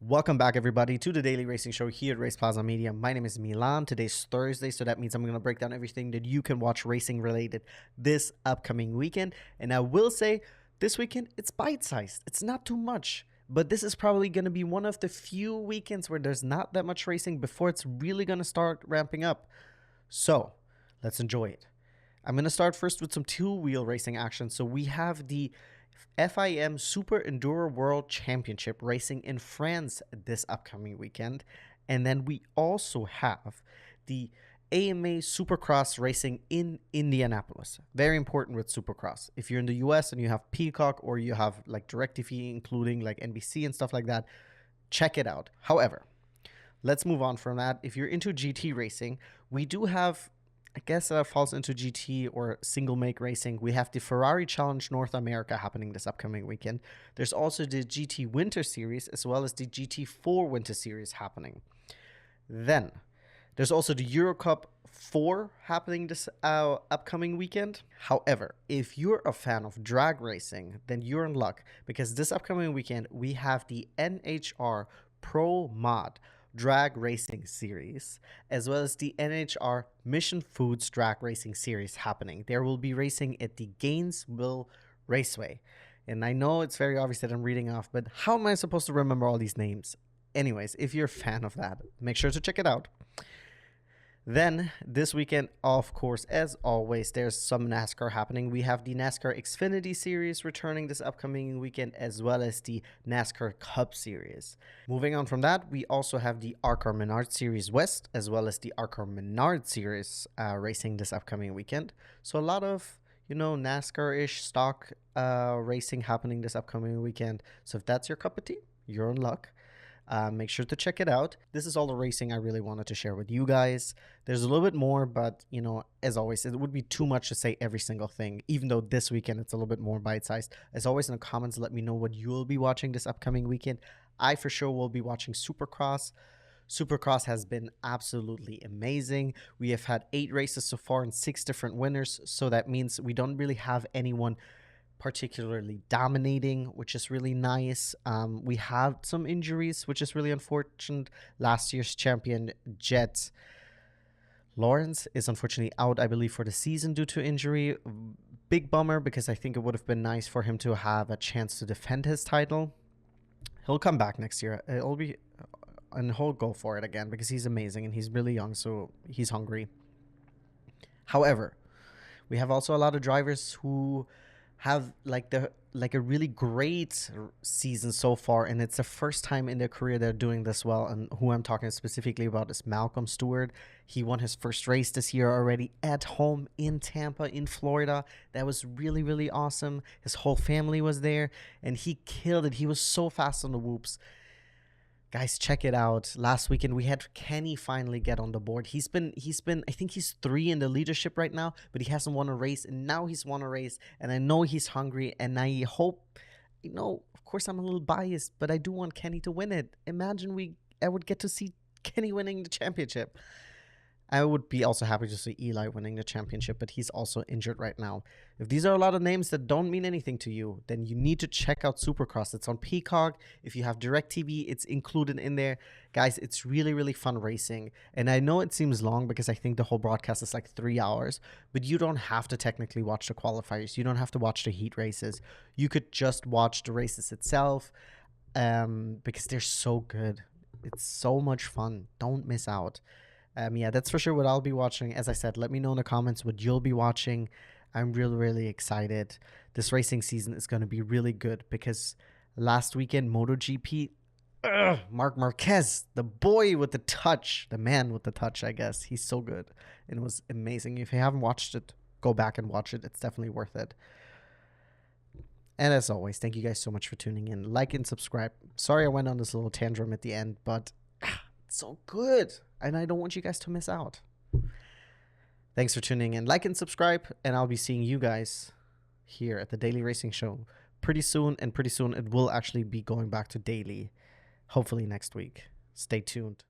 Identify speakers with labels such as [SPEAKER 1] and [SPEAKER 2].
[SPEAKER 1] Welcome back, everybody, to the Daily Racing Show here at RacePlazaMedia. My name is Milan. Today's Thursday, so that means I'm going to break down everything that you can watch racing related this upcoming weekend. And I will say, this weekend, it's bite-sized. It's not too much. But this is probably going to be one of the few weekends where there's not that much racing before it's really going to start ramping up. So, let's enjoy it. I'm going to start first with some two-wheel racing action. So we have the FIM Super Enduro World Championship racing in France this upcoming weekend. And then we also have the AMA Supercross racing in Indianapolis. Very important with Supercross. If you're in the US and you have Peacock or you have like DirecTV, including like NBC and stuff like that, check it out. However, let's move on from that. If you're into GT racing, we do have, I guess that falls into GT or single make racing. We have the Ferrari Challenge North America happening this upcoming weekend. There's also the GT Winter Series as well as the GT4 Winter Series happening. Then there's also the Euro Cup 4 happening this upcoming weekend. However, if you're a fan of drag racing, then you're in luck because this upcoming weekend we have the NHR Pro Mod Drag Racing Series, as well as the NHR Mission Foods Drag Racing Series happening. There will be racing at the Gainesville Raceway. And I know it's very obvious that I'm reading off, but how am I supposed to remember all these names? Anyways, if you're a fan of that, make sure to check it out. Then this weekend, of course, as always, there's some NASCAR happening. We have the NASCAR Xfinity Series returning this upcoming weekend, as well as the NASCAR Cup Series. Moving on from that, we also have the ARCAR Menard Series West, as well as the ARCAR Menard Series racing this upcoming weekend. So a lot of, NASCAR-ish stock racing happening this upcoming weekend. So if that's your cup of tea, you're in luck. Make sure to check it out. This is all the racing I really wanted to share with you guys. There's a little bit more, but, as always, it would be too much to say every single thing, even though this weekend it's a little bit more bite-sized. As always, in the comments, let me know what you'll be watching this upcoming weekend. I, for sure, will be watching Supercross. Supercross has been absolutely amazing. We have had 8 races so far and 6 different winners, so that means we don't really have anyone particularly dominating, which is really nice. We had some injuries, which is really unfortunate. Last year's champion, Jet Lawrence, is unfortunately out, I believe, for the season due to injury. Big bummer, because I think it would have been nice for him to have a chance to defend his title. He'll come back next year. And he'll go for it again because he's amazing and he's really young, so he's hungry. However, we have also a lot of drivers who have like a really great season so far, and it's the first time in their career they're doing this well. And who I'm talking specifically about is Malcolm Stewart. He won his first race this year already at home in Tampa in Florida. That was really, really awesome. His whole family was there and he killed it. He was so fast on the whoops. Guys, check it out. Last weekend, we had Kenny finally get on the board. He's been, I think he's 3 in the leadership right now, but he hasn't won a race, and now he's won a race, and I know he's hungry, and I hope, of course I'm a little biased, but I do want Kenny to win it. Imagine I would get to see Kenny winning the championship. I would be also happy to see Eli winning the championship, but he's also injured right now. If these are a lot of names that don't mean anything to you, then you need to check out Supercross. It's on Peacock. If you have DirecTV, it's included in there. Guys, it's really, really fun racing. And I know it seems long because I think the whole broadcast is like 3 hours, but you don't have to technically watch the qualifiers. You don't have to watch the heat races. You could just watch the races itself because they're so good. It's so much fun. Don't miss out. Yeah, that's for sure what I'll be watching. As I said, let me know in the comments what you'll be watching. I'm really, really excited. This racing season is going to be really good because last weekend, MotoGP, Marc Marquez, the boy with the touch, the man with the touch, I guess. He's so good. And it was amazing. If you haven't watched it, go back and watch it. It's definitely worth it. And as always, thank you guys so much for tuning in. Like and subscribe. Sorry I went on this little tantrum at the end, but it's so good. And I don't want you guys to miss out. Thanks for tuning in. Like and subscribe, and I'll be seeing you guys here at the Daily Racing Show pretty soon. And pretty soon it will actually be going back to daily, hopefully next week. Stay tuned.